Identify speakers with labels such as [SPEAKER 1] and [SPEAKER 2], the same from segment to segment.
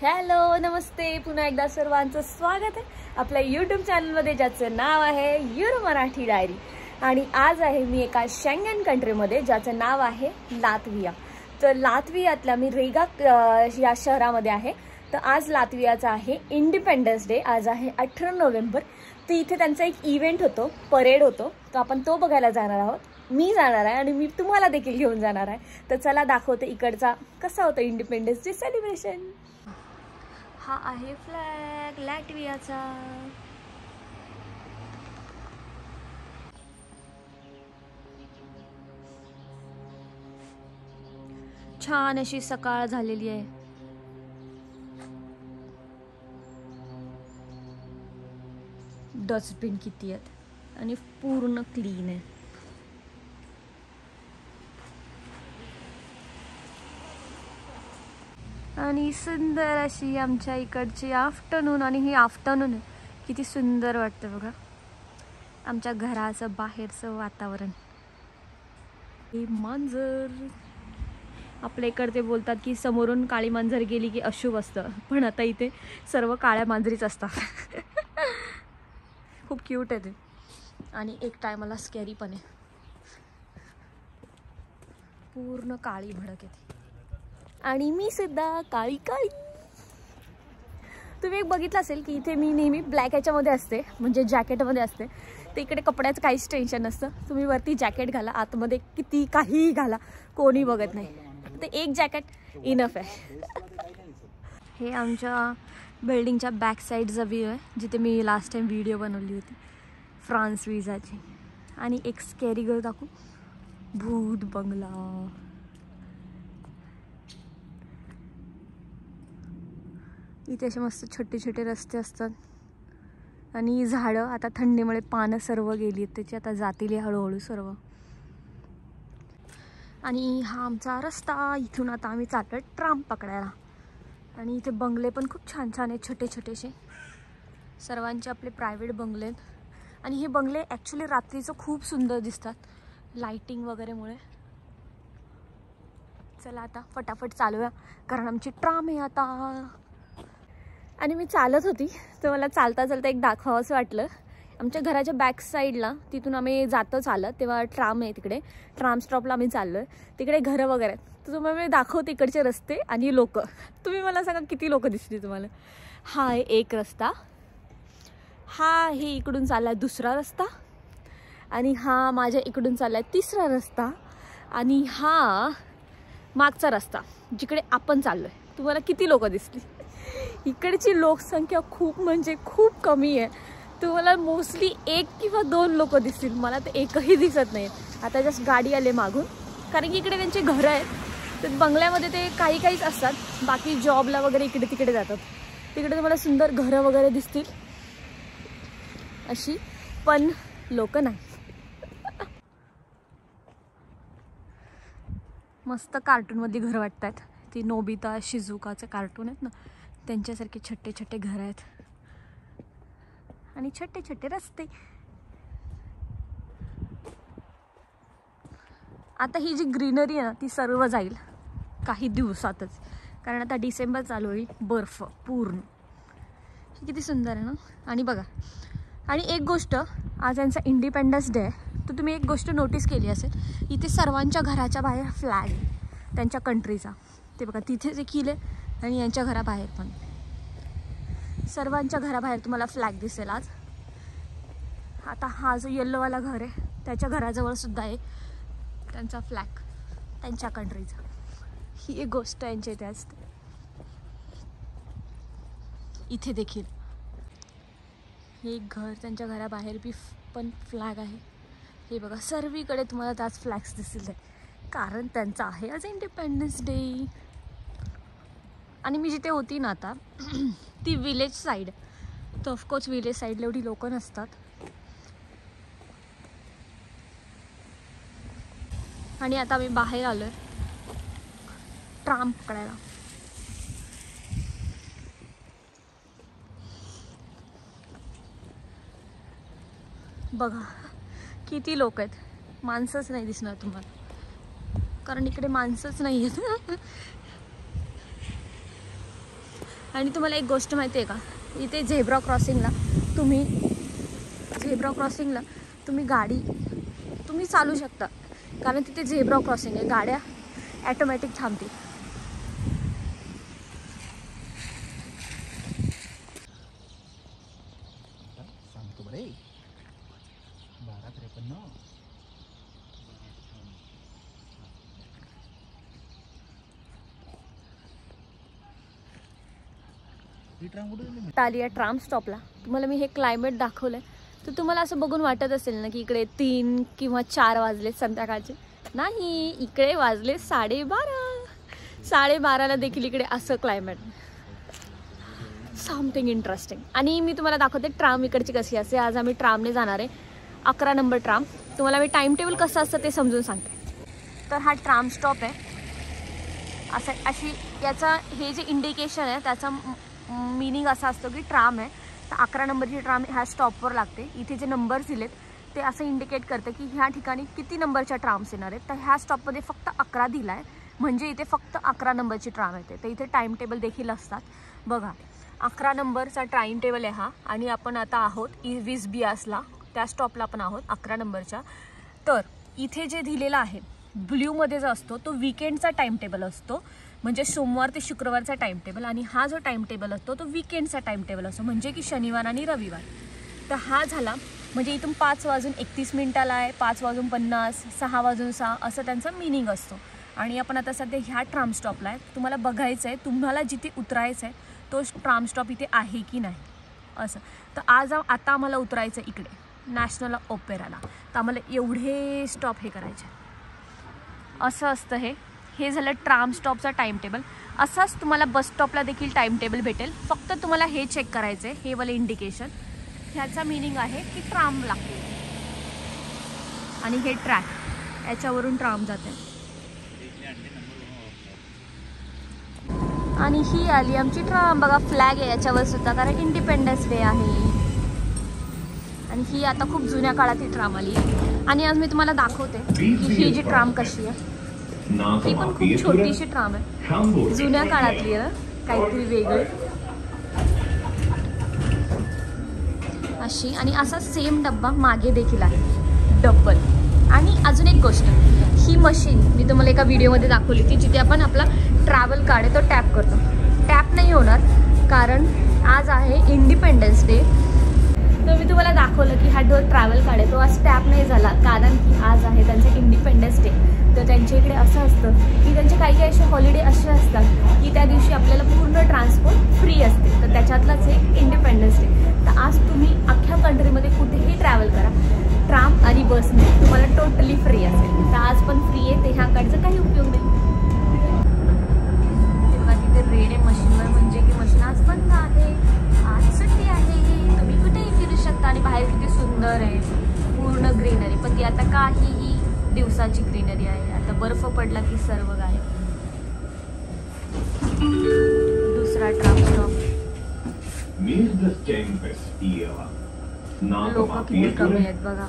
[SPEAKER 1] Hello नमस्ते, पुन्हा एकदा सर्वांचं स्वागत आहे आपल्या यूट्यूब चॅनलमध्ये, ज्याचं नाव आहे युरो मराठी डायरी। आणि आज आहे मी एका शेंगेन कंट्रीमध्ये ज्याचं नाव आहे लात्विया। तर लात्वियातल्या मी रेगा या शहरामध्ये आहे। तर आज लात्वियाचा आहे इंडिपेंडन्स डे, आज आहे 18 नोव्हेंबर। तर इथे त्यांचा एक इव्हेंट होतो, परेड होतो, तर आपण तो बघायला जाणार आहोत। मी जाणार आहे आणि मी तुम्हाला देखील घेऊन जाणार आहे। तर चला दाखवते इकडचा कसा होता इंडिपेंडन्स डे सेलिब्रेशन। हा आहे फ्लॅग लॅटवियाचा। छान अशी सकाळ झालेली आहे। डस्टबिन किती आहेत आणि पूर्ण क्लीन आहे। आणि सुंदर अशी आमच्या इकडची आफ्टरनून, आणि ही आफ्टरनून आहे, किती सुंदर वाटतं बघा आमच्या घराचं बाहेरचं वातावरण। हे मांजर, आपल्या इकडे बोलतात की समोरून काळी मांजर गेली की अशुभ असतं, पण आता इथे सर्व काळ्या मांजरीच असतात। खूप क्यूट आहे ते, आणि एक टायमाला स्कॅरी पण आहे, पूर्ण काळी भडक आहे। आणि मी सुद्धा काळी काळी। तुम्ही एक बघितलं असेल की इथे मी नेहमी ब्लॅक याच्यामध्ये असते, म्हणजे जॅकेटमध्ये असते। तर इकडे कपड्याचं काहीच टेन्शन नसतं, तुम्ही वरती जॅकेट घाला, आतमध्ये किती काहीही घाला, कोणी बघत नाही। तर एक जॅकेट इनफ आहे। हे आमच्या बिल्डिंगच्या बॅक साईडचा व्ह्यू आहे, जिथे मी लास्ट टाइम व्हिडिओ बनवली होती फ्रान्स विजाची। आणि एक स्कॅरी गर्ल दाखवू, भूत बंगला। इथे असे मस्त छोटे छोटे रस्ते असतात, आणि झाडं आता थंडीमुळे पानं सर्व गेली आहेत त्याची, आता जातील हळूहळू सर्व। आणि हा आमचा रस्ता, इथून आता आम्ही चाललो ट्राम पकडायला। आणि इथे बंगले पण खूप छान छान आहेत, छोटे छोटेसे, सर्वांचे आपले प्रायव्हेट बंगले आहेत। आणि हे बंगले ॲक्च्युली रात्रीचं खूप सुंदर दिसतात, लाइटिंग वगैरेमुळे। चला आता फटाफट चालूया, कारण आमची ट्राम आहे आता। आणि मी चालत होती, तर मला चालता चालता एक दाखवावं असं वाटलं। आमच्या घराच्या बॅक साईडला, तिथून आम्ही जातो चालत, तेव्हा ट्राम आहे तिकडे, ट्राम स्टॉपला आम्ही चाललो आहे, तिकडे घरं वगैरे आहेत। तर तुम्हाला मी दाखवते इकडचे रस्ते आणि लोक। तुम्ही मला सांगा किती लोक दिसली तुम्हाला। हा आहे एक रस्ता, हा आहे इकडून चालला आहे दुसरा रस्ता, आणि हा माझ्या इकडून चालला आहे तिसरा रस्ता, आणि हा मागचा रस्ता जिकडे आपण चाललो आहे। तुम्हाला किती लोक दिसली? इकडची लोकसंख्या खूप म्हणजे खूप कमी आहे, तुम्हाला मोस्टली 1 किंवा 2 लोक दिसतील, मला तर एकही दिसत नाही। आता जस्ट गाडी आले मागून, कारण की इकडे त्यांचे घरं आहेत, तर बंगल्यामध्ये ते काहीच असतात, बाकी जॉबला वगैरे इकडे तिकडे जातात। तिकडे तुम्हाला सुंदर घरं वगैरे दिसतील अशी, पण लोक नाही। मस्त कार्टूनमधली घरं वाटतात, ती नोबिता शिजुकाचे कार्टून आहेत ना, त्यांच्यासारखे छोटे छोटे घर आहेत, आणि छोटे छोटे रस्ते। आता ही जी ग्रीनरी आहे ना, ती सर्व जाईल काही दिवसातच, कारण आता डिसेंबर चालू होईल, बर्फ पूर्ण। किती सुंदर आहे ना। आणि बघा, आणि एक गोष्ट, आज यांचा इंडिपेंडन्स डे आहे, तर तुम्ही एक गोष्ट नोटीस केली असेल, इथे सर्वांच्या घराच्या बाहेर फ्लॅग आहे त्यांच्या कंट्रीचा। ते बघा तिथे देखील आहे, आणि यांच्या घराबाहेर पण, सर्वांच्या घराबाहेर तुम्हाला फ्लॅग दिसेल आज। आता हा जो येल्लोवाला घर आहे, त्याच्या घराजवळ सुद्धा आहे त्यांचा फ्लॅग, त्यांच्या कंट्रीचा। ही एक गोष्ट यांच्या इथे असते। इथे देखील हे एक घर, त्यांच्या घराबाहेर बी पण फ्लॅग आहे। हे बघा सर्वीकडे तुम्हाला त्याच फ्लॅग्स दिसतील, कारण त्यांचा आहे आज इंडिपेंडन्स डे। आणि मी जिथे होती ना आता, ती विलेज साईड, तर ऑफकोर्स विलेज साईडला एवढी लोक नसतात। आणि आता मी बाहेर आलोय ट्राम पकडायला। बघा किती लोक आहेत, माणसंच नाही दिसणार तुम्हाला, कारण इकडे माणसंच नाही आहेत। आणि तुम्हाला एक गोष्ट माहिती आहे का, इथे झेब्रा क्रॉसिंगला तुम्ही गाडी चालू शकता, कारण तिथे झेब्रा क्रॉसिंग आहे. गाड्या ॲटोमॅटिक थांबतील.
[SPEAKER 2] सांगतो बरे 12:53.
[SPEAKER 1] आली आहे ट्राम स्टॉपला. तुम्हाला मी हे क्लायमेट दाखवलंय तर तुम्हाला असं बघून वाटत असेल ना की इकडे 3 किंवा 4 वाजले संध्याकाळचे. नाही, इकडे वाजले 12:30. 12:30ला देखील इकडे असं क्लायमेट. Something interesting. आणि मी तुम्हाला दाखवते ट्राम इकडची कशी असते. आज आम्ही ट्रामने जाणार आहे, 11 नंबर ट्राम. तुम्हाला मी टाइम टेबल कसं असतं ते समजून सांगते. तर हा ट्राम स्टॉप आहे. अशी याचा हे जे इंडिकेशन आहे त्याचा मीनिंग असा असतो की ट्राम आहे तर 11 नंबरची ट्राम ह्या स्टॉपवर लागते. इथे जे नंबर्स दिलेत ते असं इंडिकेट करतं की ह्या ठिकाणी किती नंबरच्या ट्राम्स येणार आहेत. तर ह्या स्टॉपमध्ये फक्त 11 दिला आहे, म्हणजे इथे फक्त 11 नंबरची ट्राम येते. तर इथे टाईम टेबल देखील असतात. बघा, 11 नंबरचा टाईम टेबल आहे हा. आणि आपण आता आहोत वीस बियासला, त्या स्टॉपला आपण आहोत 11 नंबरच्या. तर इथे जे दिलेलं आहे ब्ल्यूमध्ये जो असतो तो वीकेंडचा टाईम टेबल असतो, म्हणजे सोमवार ते शुक्रवारचा टाईम टेबल. आणि हा जो टाईम टेबल असतो तो वीकेंडचा टाईम टेबल असतो, म्हणजे की शनिवार आणि रविवार. तर हा झाला, म्हणजे इथून 5:31 आहे, 5:50, 6:06 असं त्यांचा मिनिंग असतो. आणि आपण आता सध्या ह्या ट्राम स्टॉपला आहे. तुम्हाला बघायचं आहे तुम्हाला जिथे उतरायचं आहे तो ट्राम स्टॉप इथे आहे की नाही असं. तर आता आम्हाला उतरायचं आहे इकडे नॅशनल ओपेराला. तर आम्हाला एवढे स्टॉप हे करायचे. असं असतं हे झालं ट्राम स्टॉपचा टाईम टेबल. असाच तुम्हाला बस स्टॉपला देखील टाईम टेबल भेटेल. फक्त तुम्हाला हे चेक करायचं आहे, हे वाले इंडिकेशन. ह्याचा मीनिंग आहे की ट्राम लागते. आणि हे ट्रॅक, याच्यावरून ट्राम जाते. आणि ही आली आमची ट्राम. बघा, फ्लॅग आहे याच्यावर सुद्धा, कारण इंडिपेंडन्स डे आहे. आणि ही आता खूप जुन्या काळात ही ट्राम आली. आणि आज मी तुम्हाला दाखवते की ही जी ट्राम कशी आहे. ही पण खूप छोटीशी ट्राम आहे, जुन्या काळातली आहे, काहीतरी वेगळी अशी. आणि असा सेम डब्बा मागे देखील आहे, डबल. आणि अजून एक गोष्ट, ही मशीन मी तुम्हाला एका व्हिडिओमध्ये दाखवली होती, जिथे आपण आपला ट्रॅव्हल कार्ड आहे तो टॅप करतो. टॅप नाही होणार, कारण आज आहे इंडिपेंडन्स डे. तर मी तुम्हाला दाखवलं की हा जो ट्रॅव्हल कार्ड आहे तो आज टॅप नाही झाला, कारण की आज आहे त्यांचं इंडिपेंडन्स डे. तर त्यांच्या इकडे असं असतं की त्यांचे काही असे हॉलिडे असे असतात की त्या दिवशी आपल्याला पूर्ण ट्रान्सपोर्ट फ्री असते. तर त्याच्यातलाच एक इंडिपेंडन्स डे. तर आज तुम्ही अख्ख्या कंट्रीमध्ये कुठेही ट्रॅव्हल करा, ट्राम आणि बसने तुम्हाला टोटली फ्री असेल. तर आज पण फ्री आहे, ते ह्या कार्डचा काही उपयोग नाही. तेव्हा तिथे रेड आहे मशीनवर, म्हणजे की मशीन आज बंद आहे, आज सुट्टी आहे, तुम्ही कुठेही फिरू शकता. आणि बाहेर किती सुंदर आहे, पूर्ण ग्रीनरी. पण ती आता काहीही दिवसाची ग्रीनरी आहे. आता बर्फ पडला की सर्व गायब. दुसरा ट्राम स्टॉप. लोक किती कमी आहेत बघा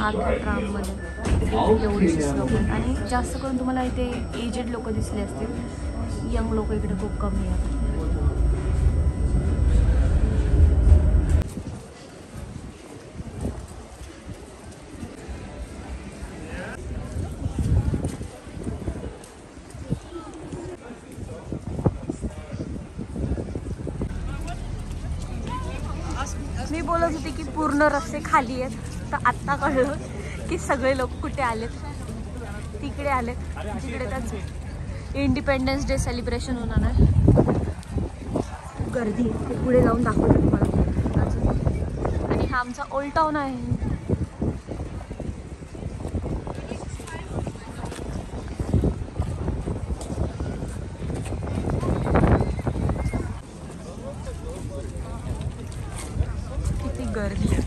[SPEAKER 1] आतल्या ट्राममध्ये, एवढीशीच लोक. आणि जास्त करून तुम्हाला इथे एजेड लोक दिसले असतील, यंग लोक इकडे खूप कमी आहेत. मी बोलत होते की पूर्ण रस्ते खाली आहेत, तर आत्ता कळलं की सगळे लोक कुठे आलेत, तिकडे आलेत जिकडे त्याच इंडिपेंडन्स डे सेलिब्रेशन होणार आहे. गर्दी आहे, पुढे जाऊन दाखवते तुम्हाला अजून. आणि हा आमचा ओल्ड टाऊन आहे. गर्दी आहे.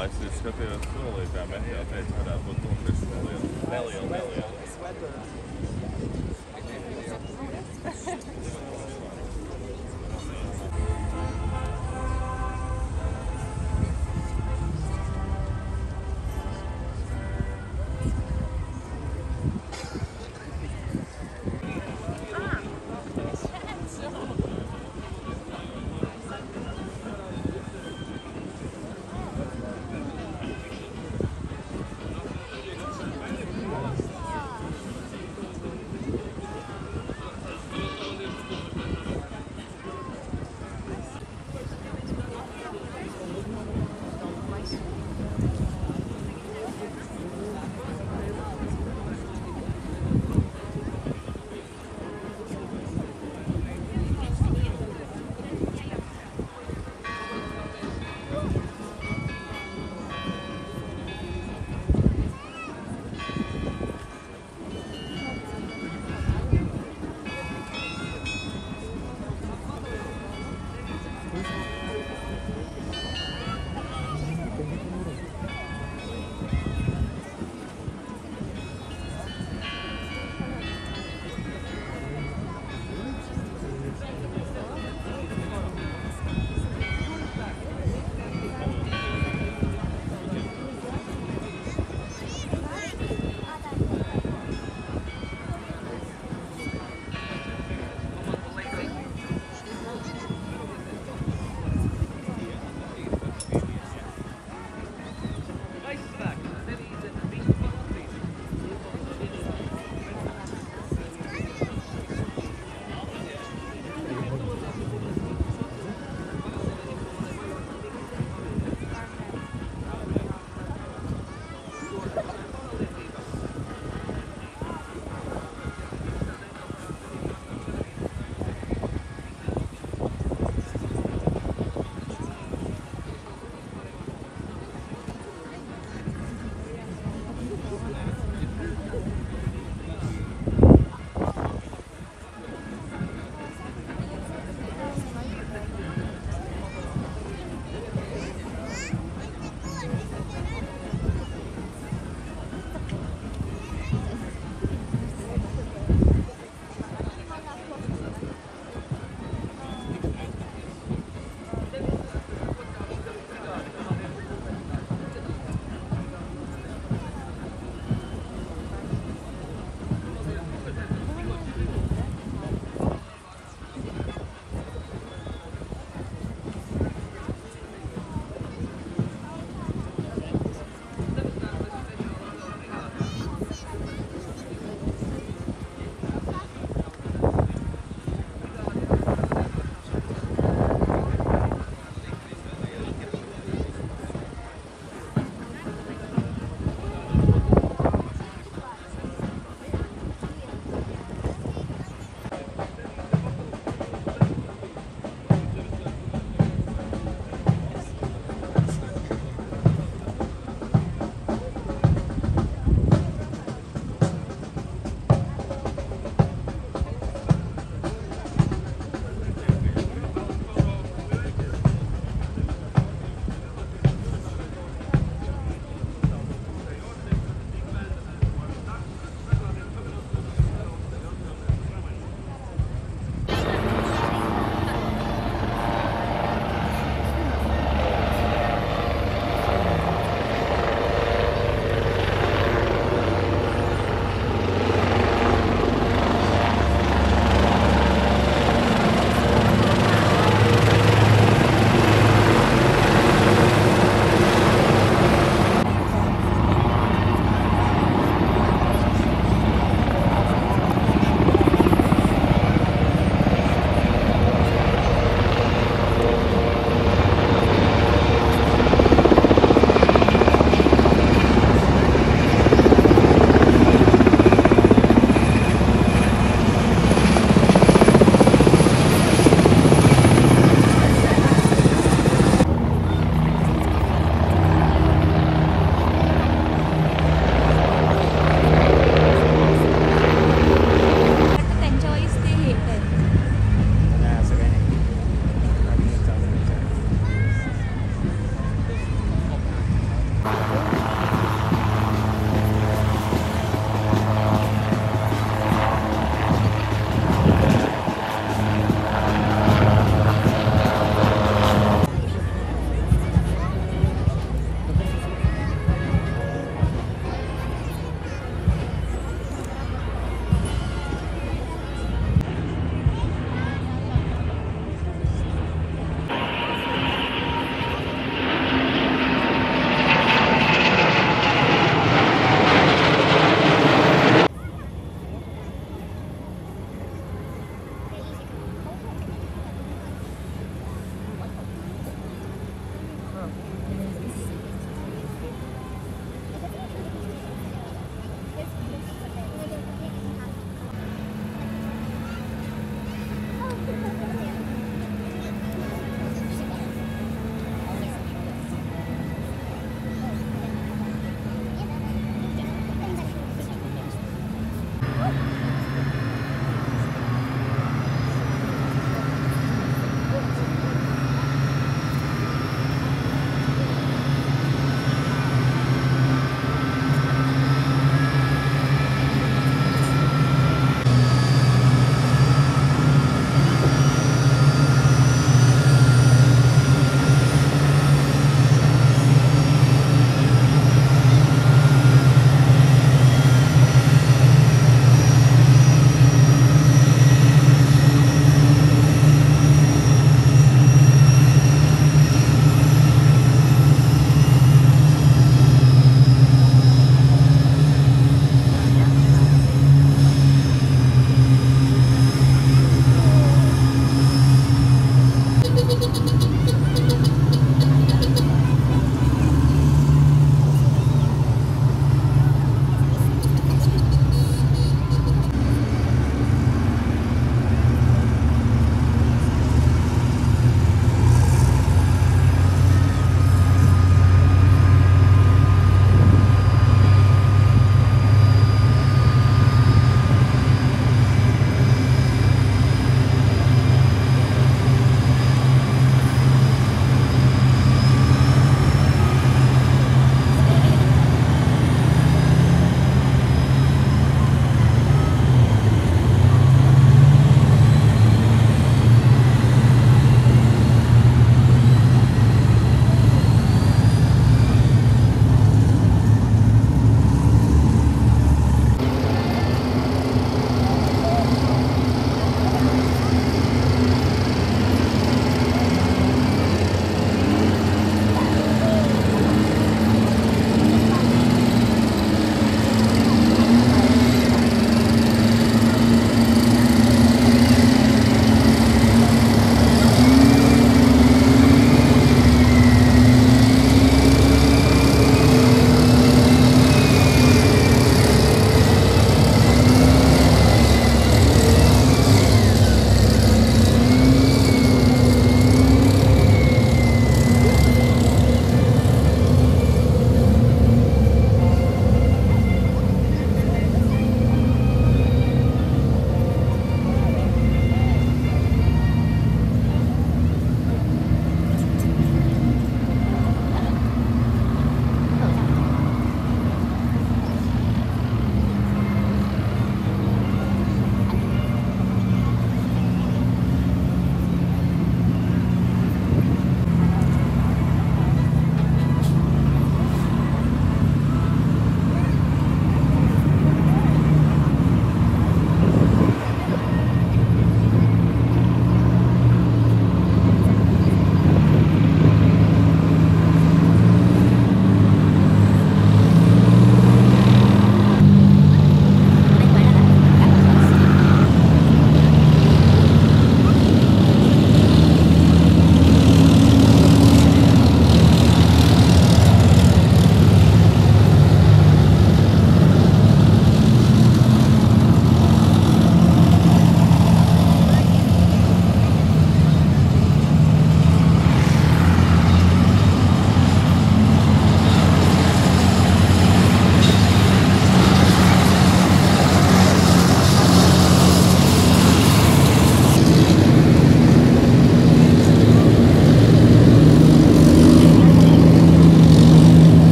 [SPEAKER 3] Если что ты рассказывала, там опять надо потом пришел.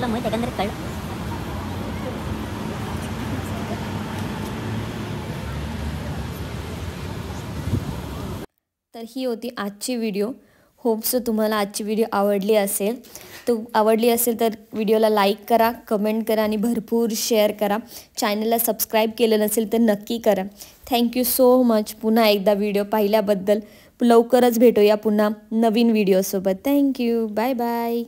[SPEAKER 4] तुला माहिती एकंदरीत कळलं.
[SPEAKER 1] तर ही होती आजची व्हिडिओ. होप सो तुम्हाला आजची व्हिडिओ आवडली असेल. तर व्हिडिओला लाईक करा, कमेंट करा आणि भरपूर शेअर करा. चॅनलला सबस्क्राईब केलं नसेल तर नक्की करा. थँक्यू सो मच पुन्हा एकदा व्हिडिओ पाहिल्याबद्दल. लवकरच भेटूया पुन्हा नवीन व्हिडिओसोबत. थँक्यू. Bye bye.